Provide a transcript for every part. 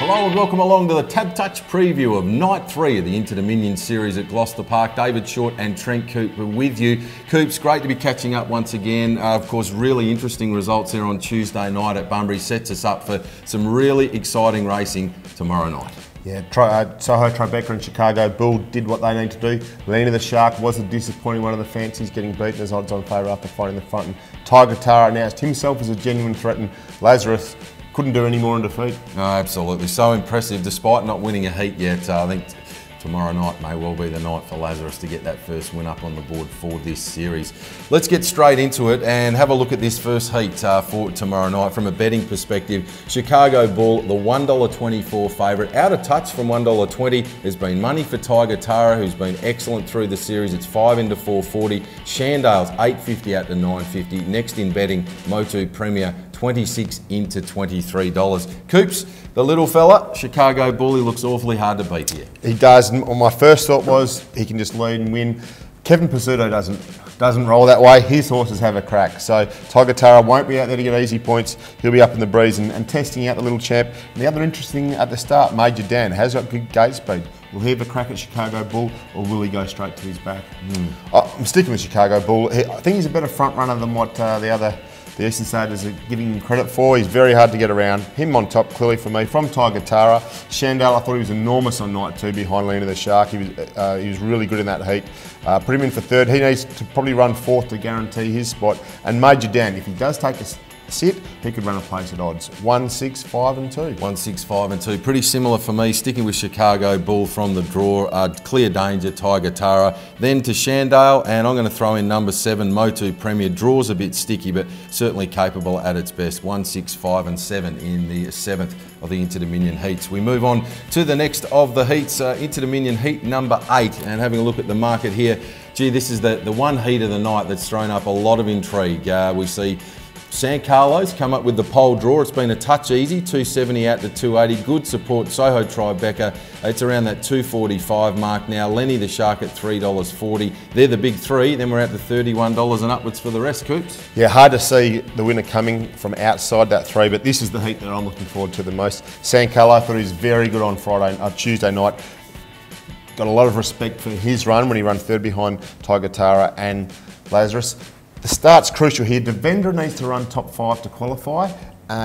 Hello and welcome along to the Tab Touch preview of Night 3 of the Into Dominion series at Gloucester Park. David Shortte and Trent Cooper with you. Coops, great to be catching up once again. Of course, really interesting results there on Tuesday night at Bunbury. Sets us up for some really exciting racing tomorrow night. Yeah, Soho, Tribeca and Chicago Bull did what they need to do. Lena the Shark was a disappointing one of the fancies, getting beaten as odds on favour after finding the front. And Tiger Tara announced himself as a genuine threat, and Lazarus couldn't do any more in defeat. No, absolutely. So impressive, despite not winning a heat yet. I think tomorrow night may well be the night for Lazarus to get that first win up on the board for this series. Let's get straight into it and have a look at this first heat for tomorrow night from a betting perspective. Chicago Bull, the $1.24 favourite, out of touch from $1.20. There's been money for Tiger Tara, who's been excellent through the series. It's 5 into 440. Shandale's $8.50 out to $9.50. Next in betting, Motu Premier, 26 into $23. Coops, the little fella, Chicago Bull, he looks awfully hard to beat here. He does. Well, my first thought was he can just lead and win. Kevin Pizzuto doesn't roll that way. His horses have a crack. So Tiger Tara won't be out there to get easy points. He'll be up in the breeze and testing out the little champ. And the other interesting at the start, Major Dan has got good gate speed. Will he have a crack at Chicago Bull, or will he go straight to his back? I'm sticking with Chicago Bull. I think he's a better front runner than what the Eastern Stars are giving him credit for. He's very hard to get around. Him on top, clearly for me, from Tiger Tara. Shandale, I thought he was enormous on night 2 behind Lena the Shark. He was really good in that heat. Put him in for third. He needs to probably run fourth to guarantee his spot. And Major Dan, if he does take a sit, he could run a place at odds. 1, 6, 5 and 2. 1, 6, 5 and 2. Pretty similar for me, sticking with Chicago Bull from the draw. Clear danger, Tiger Tara. Then to Shandale, and I'm going to throw in number 7, Motu Premier. Draws a bit sticky, but certainly capable at its best. 1, 6, 5 and 7 in the 7th of the Into Dominion heats. We move on to the next of the heats, Into Dominion heat number 8, and having a look at the market here. Gee, this is the one heat of the night that's thrown up a lot of intrigue. We see San Carlos come up with the pole draw. It's been a touch easy, 270 out to 280. Good support, Soho Tribeca. It's around that 245 mark now. Lenny the Shark at $3.40. They're the big three. Then we're at the $31 and upwards for the rest, Coops. Yeah, hard to see the winner coming from outside that 3, but this is the heat that I'm looking forward to the most. San Carlos, I thought he was very good on Tuesday night. Got a lot of respect for his run when he ran third behind Tiger Tara and Lazarus. The start's crucial here. Devendra needs to run top 5 to qualify.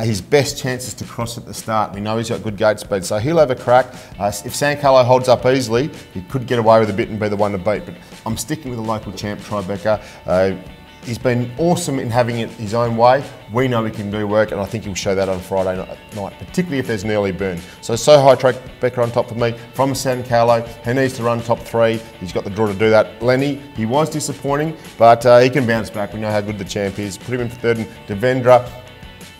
His best chance is to cross at the start. We know he's got good gate speed, so he'll have a crack. If San Carlo holds up easily, he could get away with a bit and be the one to beat. But I'm sticking with the local champ, Tribeca. He's been awesome in having it his own way. We know he can do work, and I think he'll show that on Friday night, particularly if there's an early burn. So high Tribeca on top for me. From San Carlo, he needs to run top 3. He's got the draw to do that. Lenny, he was disappointing, but he can bounce back. We know how good the champ is. Put him in for third, and Devendra,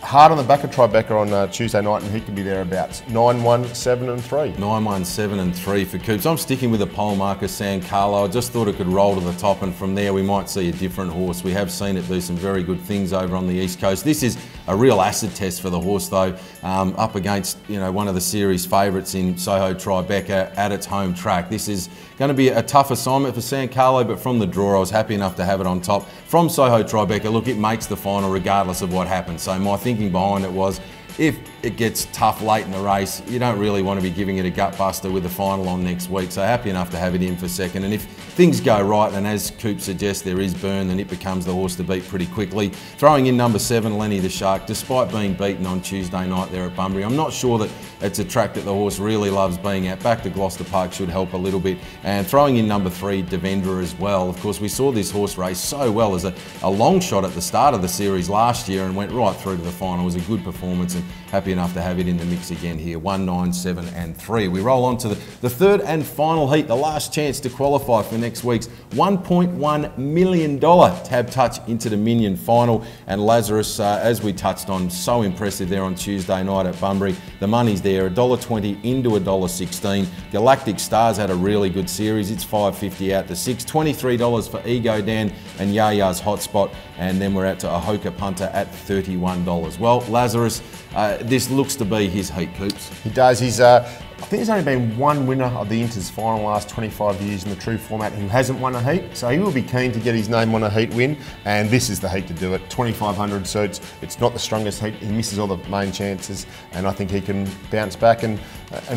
hard on the back of Tribeca on Tuesday night, and he can be thereabouts. 9, 1, 7 and 3. 9, 1, 7 and 3 for Coops. I'm sticking with the pole marker, San Carlo. I just thought it could roll to the top, and from there we might see a different horse. We have seen it do some very good things over on the East Coast. This is a real acid test for the horse, though, up against one of the series favourites in Soho Tribeca at its home track. This is going to be a tough assignment for San Carlo, but from the draw I was happy enough to have it on top. From Soho Tribeca, look, it makes the final regardless of what happens. So my thinking behind it was, if it gets tough late in the race, you don't really want to be giving it a gut buster with the final on next week. So happy enough to have it in for second. And if things go right, and as Coop suggests, there is burn, then it becomes the horse to beat pretty quickly. Throwing in number 7, Lenny the Shark, despite being beaten on Tuesday night there at Bunbury. I'm not sure that it's a track that the horse really loves being at. Back to Gloucester Park should help a little bit. And throwing in number 3, Devendra as well. Of course, we saw this horse race so well as a long shot at the start of the series last year and went right through to the final. It was a good performance, and happy enough to have it in the mix again here. 1, 9, 7 and 3. We roll on to the third and final heat, the last chance to qualify for next week's $1.1 million Tab Touch Into Dominion final. And Lazarus, as we touched on, so impressive there on Tuesday night at Bunbury. The money's there, $1.20 into $1.16. Galactic Stars had a really good series. It's $5.50 out to 6. $23 for Ego Dan and Yaya's Hotspot. And then we're out to Ahoka Punter at $31. Well, Lazarus, this looks to be his heat, Coops. He does. He's I think there's only been one winner of the Inters final in the last 25 years in the true format who hasn't won a heat, so he will be keen to get his name on a heat win, and this is the heat to do it. 2,500 suits, it's not the strongest heat, he misses all the main chances, and I think he can bounce back and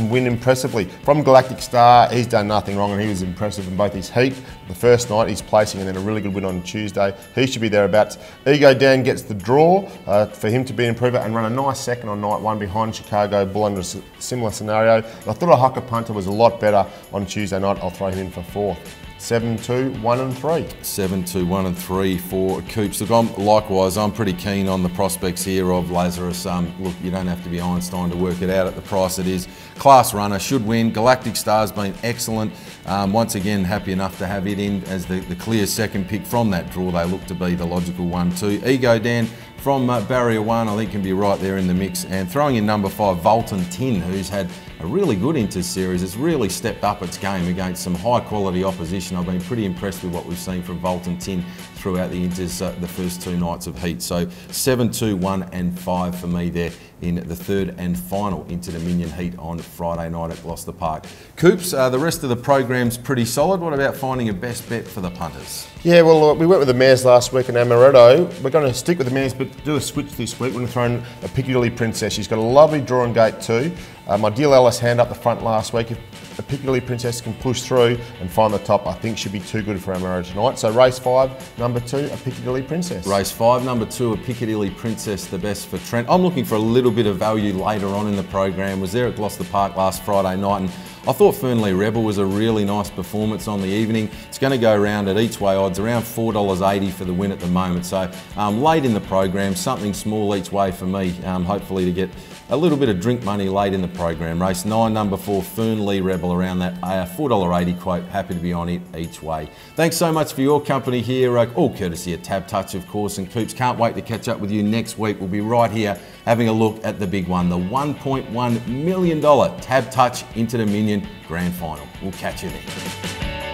win impressively. From Galactic Star, he's done nothing wrong and he was impressive in both his heat, the first night, his placing, and then a really good win on Tuesday. He should be thereabouts. Ego Dan gets the draw for him to be an improver and run a nice second on night one behind Chicago Bull under a similar scenario. And I thought a Hucker Punter was a lot better on Tuesday night. I'll throw him in for fourth. 7, 2, 1 and 3. 7, 2, 1 and 3 for Coops. Look, I'm pretty keen on the prospects here of Lazarus. Look, you don't have to be Einstein to work it out at the price it is. Class runner, should win. Galactic Star's been excellent. Once again, happy enough to have it in as the clear second pick from that draw. They look to be the logical 1, 2. Ego Dan from Barrier 1, I think can be right there in the mix. And throwing in number 5, Volton Tin, who's had a really good Inters series. It's really stepped up its game against some high quality opposition. I've been pretty impressed with what we've seen from Volton Tin throughout the Inters the first 2 nights of heat. So 7, 2, 1 and 5 for me there in the third and final Inter-Dominion heat on Friday night at Gloucester Park. Coops, the rest of the program's pretty solid. What about finding a best bet for the punters? Yeah, well, we went with the mares last week in Amaretto. We're going to stick with the mares, but do a switch this week. We're going to throw in a Piccadilly Princess. She's got a lovely draw and gate too. My deal Alice hand up the front last week. If a Piccadilly Princess can push through and find the top, I think should be too good for Amaretto tonight. So race 5, number 2, a Piccadilly Princess. Race 5, number 2, a Piccadilly Princess, the best for Trent. I'm looking for a little bit of value later on in the program. Was there at Gloucester Park last Friday night, and I thought Fernley Rebel was a really nice performance on the evening. It's going to go around at each way odds, around $4.80 for the win at the moment. So late in the program, something small each way for me, hopefully to get a little bit of drink money late in the program. Race 9, number 4, Fernley Rebel, around that $4.80 quote. Happy to be on it each way. Thanks so much for your company here, all courtesy of Tab Touch, of course, and Coops. Can't wait to catch up with you next week. We'll be right here having a look at the big one, the $1.1 million Tab Touch Inter-Dominion Grand Final. We'll catch you then.